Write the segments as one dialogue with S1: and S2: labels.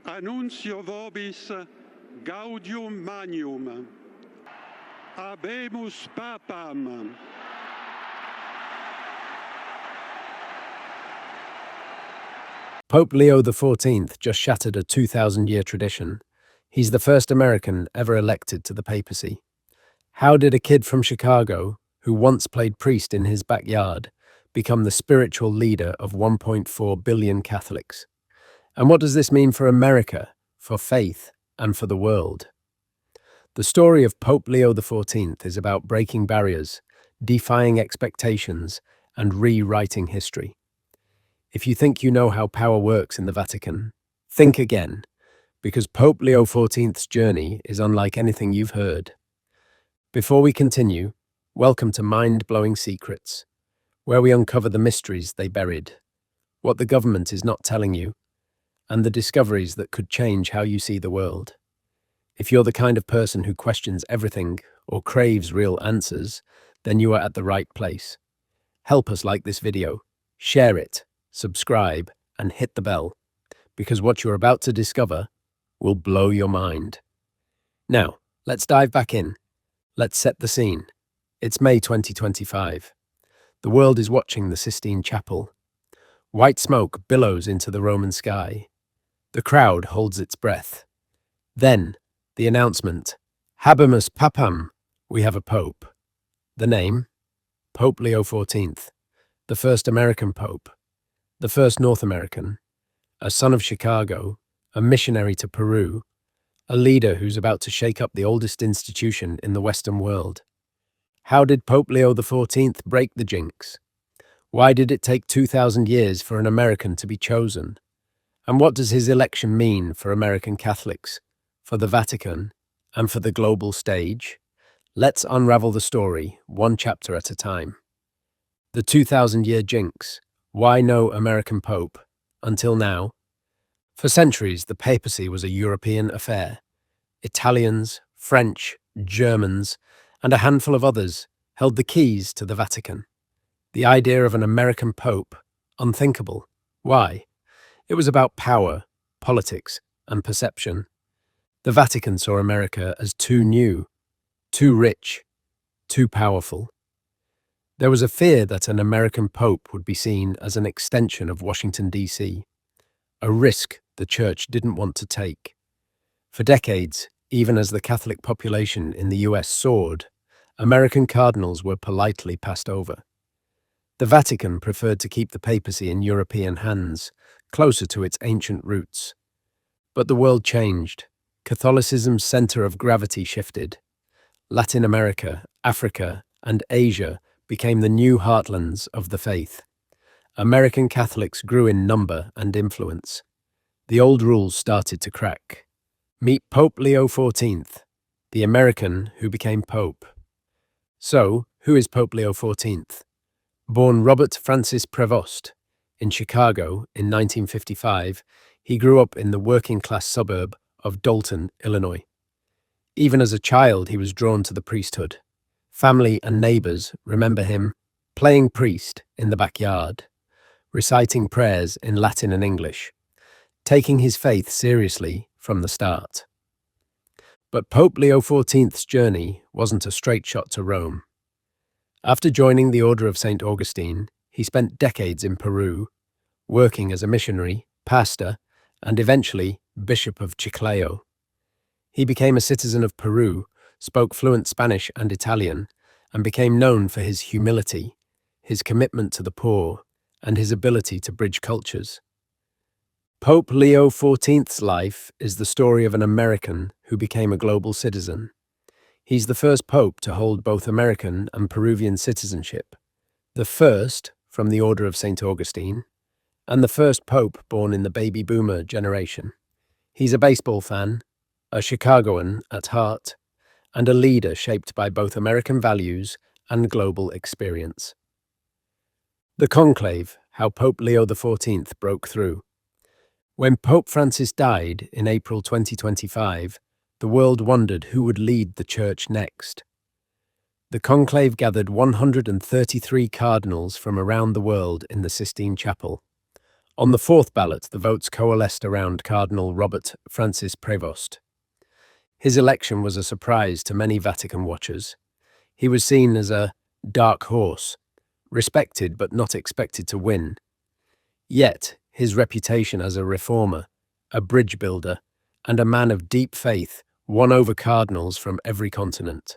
S1: Annuncio vobis gaudium magnum. Habemus papam.
S2: Pope Leo XIV just shattered a 2,000-year tradition. He's the first American ever elected to the papacy. How did a kid from Chicago, who once played priest in his backyard, become the spiritual leader of 1.4 billion Catholics? And what does this mean for America, for faith, and for the world? The story of Pope Leo XIV is about breaking barriers, defying expectations, and rewriting history. If you think you know how power works in the Vatican, think again, because Pope Leo XIV's journey is unlike anything you've heard. Before we continue, welcome to Mind-Blowing Secrets, where we uncover the mysteries they buried, what the government is not telling you, and the discoveries that could change how you see the world. If you're the kind of person who questions everything or craves real answers, then you are at the right place. Help us like this video, share it, subscribe, and hit the bell, because what you're about to discover will blow your mind. Now, let's dive back in. Let's set the scene. It's May 2025. The world is watching the Sistine Chapel. White smoke billows into the Roman sky. The crowd holds its breath. Then, the announcement, Habemus Papam, we have a pope. The name? Pope Leo XIV, the first American pope, the first North American, a son of Chicago, a missionary to Peru, a leader who's about to shake up the oldest institution in the Western world. How did Pope Leo XIV break the jinx? Why did it take 2,000 years for an American to be chosen? And what does his election mean for American Catholics, for the Vatican, and for the global stage? Let's unravel the story, one chapter at a time. The 2,000-year jinx. Why no American pope? Until now. For centuries, the papacy was a European affair. Italians, French, Germans, and a handful of others held the keys to the Vatican. The idea of an American pope, unthinkable. Why? It was about power, politics, and perception. The Vatican saw America as too new, too rich, too powerful. There was a fear that an American pope would be seen as an extension of Washington, D.C., a risk the Church didn't want to take. For decades, even as the Catholic population in the US soared, American cardinals were politely passed over. The Vatican preferred to keep the papacy in European hands, closer to its ancient roots. But the world changed. Catholicism's center of gravity shifted. Latin America, Africa, and Asia became the new heartlands of the faith. American Catholics grew in number and influence. The old rules started to crack. Meet Pope Leo XIV, the American who became Pope. So, who is Pope Leo XIV? Born Robert Francis Prevost in Chicago in 1955, he grew up in the working-class suburb of Dalton, Illinois. Even as a child, he was drawn to the priesthood. Family and neighbors remember him playing priest in the backyard, reciting prayers in Latin and English, taking his faith seriously from the start. But Pope Leo XIV's journey wasn't a straight shot to Rome. After joining the Order of St. Augustine, he spent decades in Peru, working as a missionary, pastor, and eventually Bishop of Chiclayo. He became a citizen of Peru, spoke fluent Spanish and Italian, and became known for his humility, his commitment to the poor, and his ability to bridge cultures. Pope Leo XIV's life is the story of an American who became a global citizen. He's the first pope to hold both American and Peruvian citizenship, the first from the Order of St. Augustine, and the first pope born in the baby boomer generation. He's a baseball fan, a Chicagoan at heart, and a leader shaped by both American values and global experience. The conclave, how Pope Leo XIV broke through. When Pope Francis died in April 2025, the world wondered who would lead the Church next. The conclave gathered 133 cardinals from around the world in the Sistine Chapel. On the fourth ballot, the votes coalesced around Cardinal Robert Francis Prevost. His election was a surprise to many Vatican watchers. He was seen as a dark horse, respected but not expected to win. Yet, his reputation as a reformer, a bridge builder, and a man of deep faith won over cardinals from every continent.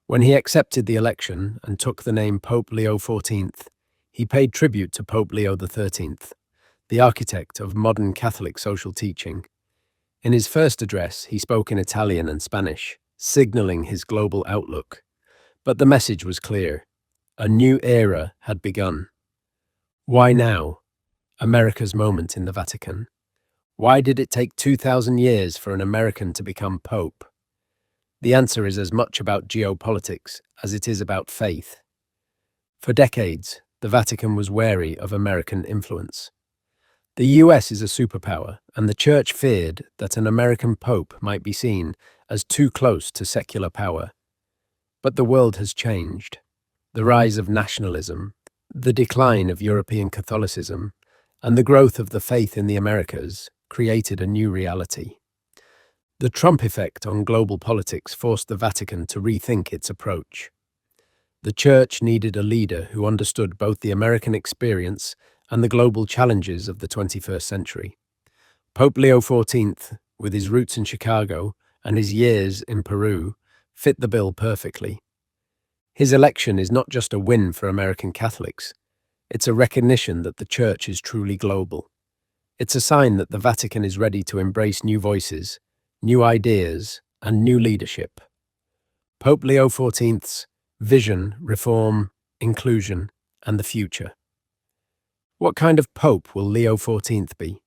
S2: When he accepted the election and took the name Pope Leo XIV, he paid tribute to Pope Leo XIII, the architect of modern Catholic social teaching. In his first address, he spoke in Italian and Spanish, signaling his global outlook. But the message was clear. A new era had begun. Why now? America's moment in the Vatican. Why did it take 2,000 years for an American to become Pope? The answer is as much about geopolitics as it is about faith. For decades, the Vatican was wary of American influence. The US is a superpower, and the Church feared that an American Pope might be seen as too close to secular power. But the world has changed. The rise of nationalism, the decline of European Catholicism, and the growth of the faith in the Americas created a new reality. The Trump effect on global politics forced the Vatican to rethink its approach. The Church needed a leader who understood both the American experience and the global challenges of the 21st century. Pope Leo XIV, with his roots in Chicago and his years in Peru, fit the bill perfectly. His election is not just a win for American Catholics, it's a recognition that the Church is truly global. It's a sign that the Vatican is ready to embrace new voices, new ideas, and new leadership. Pope Leo XIV's vision, reform, inclusion, and the future. What kind of Pope will Leo XIV be?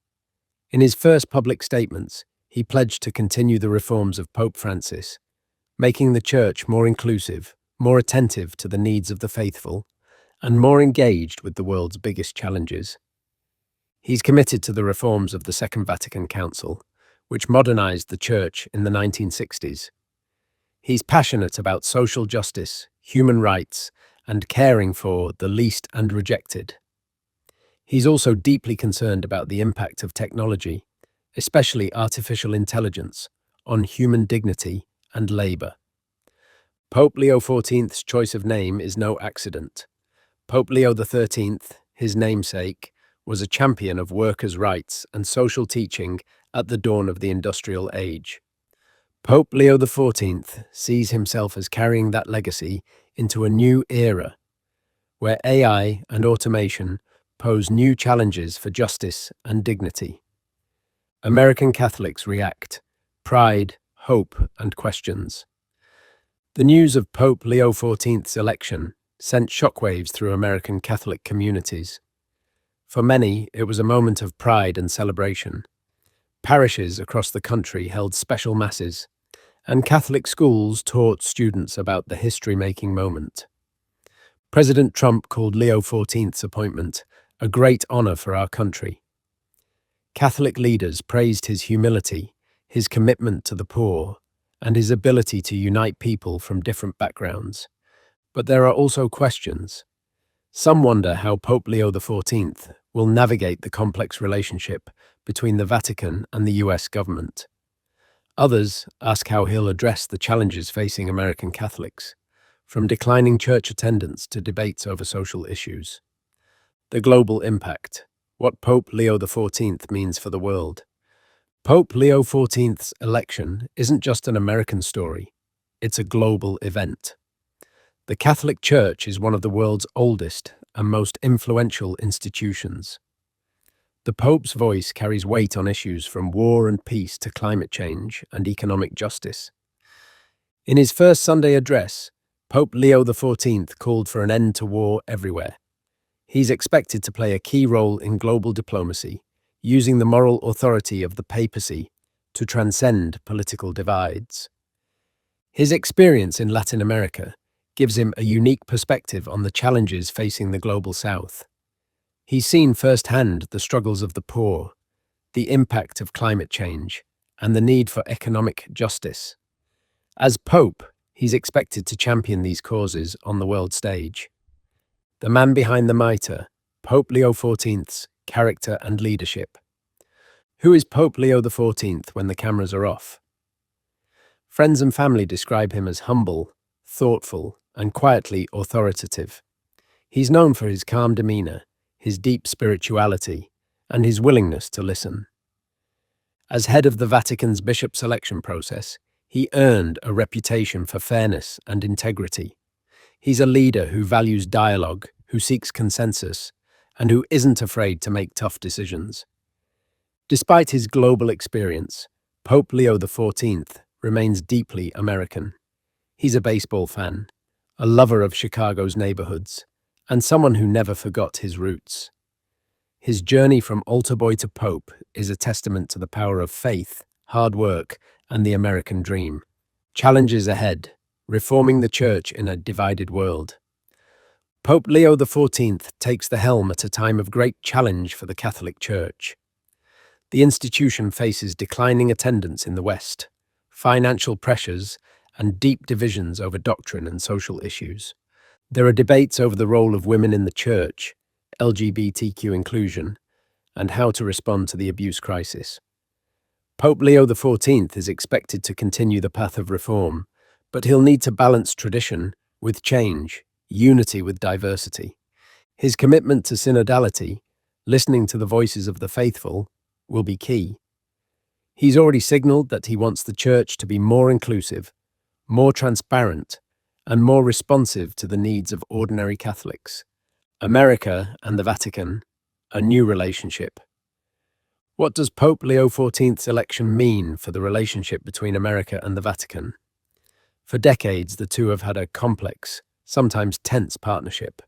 S2: In his first public statements, he pledged to continue the reforms of Pope Francis, making the Church more inclusive, more attentive to the needs of the faithful, and more engaged with the world's biggest challenges. He's committed to the reforms of the Second Vatican Council, which modernized the Church in the 1960s. He's passionate about social justice, human rights, and caring for the least and rejected. He's also deeply concerned about the impact of technology, especially artificial intelligence, on human dignity and labor. Pope Leo XIV's choice of name is no accident. Pope Leo XIII, his namesake, was a champion of workers' rights and social teaching at the dawn of the industrial age. Pope Leo XIV sees himself as carrying that legacy into a new era, where AI and automation pose new challenges for justice and dignity. American Catholics react: pride, hope, and questions. The news of Pope Leo XIV's election sent shockwaves through American Catholic communities. For many, it was a moment of pride and celebration. Parishes across the country held special masses, and Catholic schools taught students about the history-making moment. President Trump called Leo XIV's appointment a great honor for our country. Catholic leaders praised his humility, his commitment to the poor, and his ability to unite people from different backgrounds. But there are also questions. Some wonder how Pope Leo XIV will navigate the complex relationship between the Vatican and the US government. Others ask how he'll address the challenges facing American Catholics, from declining church attendance to debates over social issues. The global impact, what Pope Leo XIV means for the world. Pope Leo XIV's election isn't just an American story, it's a global event. The Catholic Church is one of the world's oldest and most influential institutions. The Pope's voice carries weight on issues from war and peace to climate change and economic justice. In his first Sunday address, Pope Leo XIV called for an end to war everywhere. He's expected to play a key role in global diplomacy, using the moral authority of the papacy to transcend political divides. His experience in Latin America gives him a unique perspective on the challenges facing the global South. He's seen firsthand the struggles of the poor, the impact of climate change, and the need for economic justice. As Pope, he's expected to champion these causes on the world stage. The man behind the mitre, Pope Leo XIV's character and leadership. Who is Pope Leo XIV when the cameras are off? Friends and family describe him as humble, thoughtful, and quietly authoritative. He's known for his calm demeanor, his deep spirituality, and his willingness to listen. As head of the Vatican's bishop selection process, he earned a reputation for fairness and integrity. He's a leader who values dialogue, who seeks consensus, and who isn't afraid to make tough decisions. Despite his global experience, Pope Leo XIV remains deeply American. He's a baseball fan, a lover of Chicago's neighborhoods, and someone who never forgot his roots. His journey from altar boy to pope is a testament to the power of faith, hard work, and the American dream. Challenges ahead, reforming the church in a divided world. Pope Leo XIV takes the helm at a time of great challenge for the Catholic Church. The institution faces declining attendance in the West, financial pressures, and deep divisions over doctrine and social issues. There are debates over the role of women in the church, LGBTQ inclusion, and how to respond to the abuse crisis. Pope Leo XIV is expected to continue the path of reform, but he'll need to balance tradition with change, unity with diversity. His commitment to synodality, listening to the voices of the faithful, will be key. He's already signaled that he wants the church to be more inclusive, more transparent, and more responsive to the needs of ordinary Catholics. America and the Vatican, a new relationship. What does Pope Leo XIV's election mean for the relationship between America and the Vatican? For decades, the two have had a complex, sometimes tense partnership.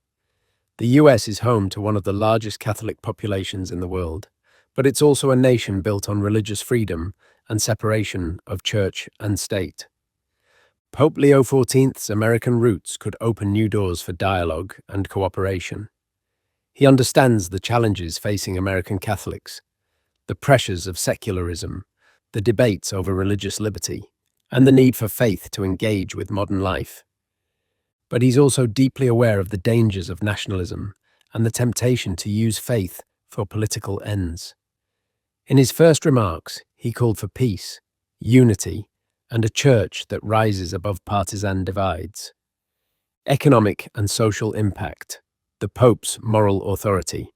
S2: The US is home to one of the largest Catholic populations in the world, but it's also a nation built on religious freedom and separation of church and state. Pope Leo XIV's American roots could open new doors for dialogue and cooperation. He understands the challenges facing American Catholics, the pressures of secularism, the debates over religious liberty, and the need for faith to engage with modern life. But he's also deeply aware of the dangers of nationalism and the temptation to use faith for political ends. In his first remarks, he called for peace, unity, and a church that rises above partisan divides. Economic and social impact, the Pope's moral authority.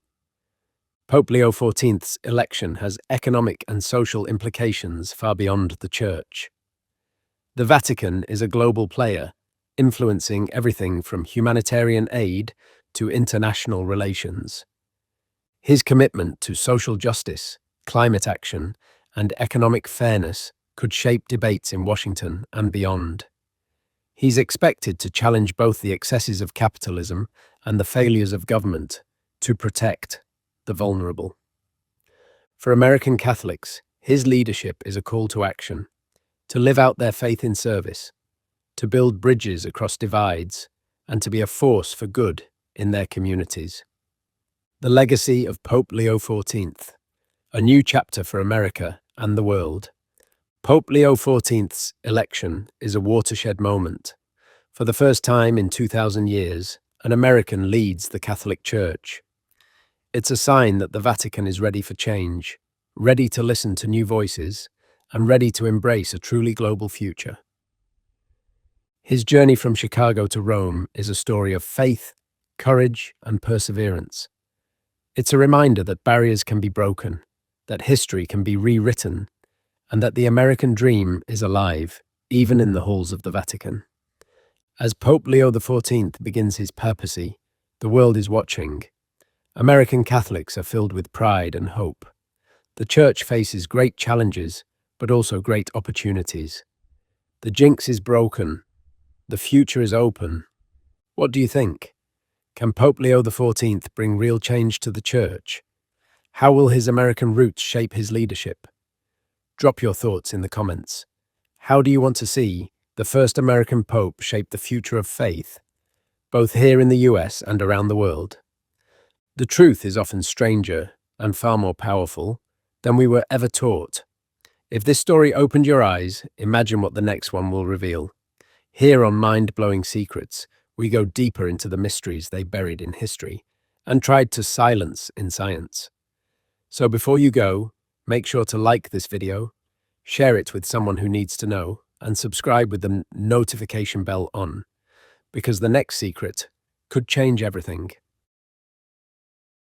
S2: Pope Leo XIV's election has economic and social implications far beyond the Church. The Vatican is a global player, influencing everything from humanitarian aid to international relations. His commitment to social justice, climate action, and economic fairness could shape debates in Washington and beyond. He's expected to challenge both the excesses of capitalism and the failures of government to protect the vulnerable. For American Catholics, his leadership is a call to action, to live out their faith in service, to build bridges across divides, and to be a force for good in their communities. The legacy of Pope Leo XIV, a new chapter for America and the world. Pope Leo XIV's election is a watershed moment. For the first time in 2,000 years, an American leads the Catholic Church. It's a sign that the Vatican is ready for change, ready to listen to new voices, and ready to embrace a truly global future. His journey from Chicago to Rome is a story of faith, courage, and perseverance. It's a reminder that barriers can be broken, that history can be rewritten, and that the American dream is alive, even in the halls of the Vatican. As Pope Leo XIV begins his papacy, the world is watching. American Catholics are filled with pride and hope. The Church faces great challenges, but also great opportunities. The jinx is broken. The future is open. What do you think? Can Pope Leo XIV bring real change to the Church? How will his American roots shape his leadership? Drop your thoughts in the comments. How do you want to see the first American Pope shape the future of faith, both here in the US and around the world? The truth is often stranger and far more powerful than we were ever taught. If this story opened your eyes, imagine what the next one will reveal. Here on Mind-Blowing Secrets, we go deeper into the mysteries they buried in history and tried to silence in science. So before you go, make sure to like this video, share it with someone who needs to know, and subscribe with the notification bell on, because the next secret could change everything.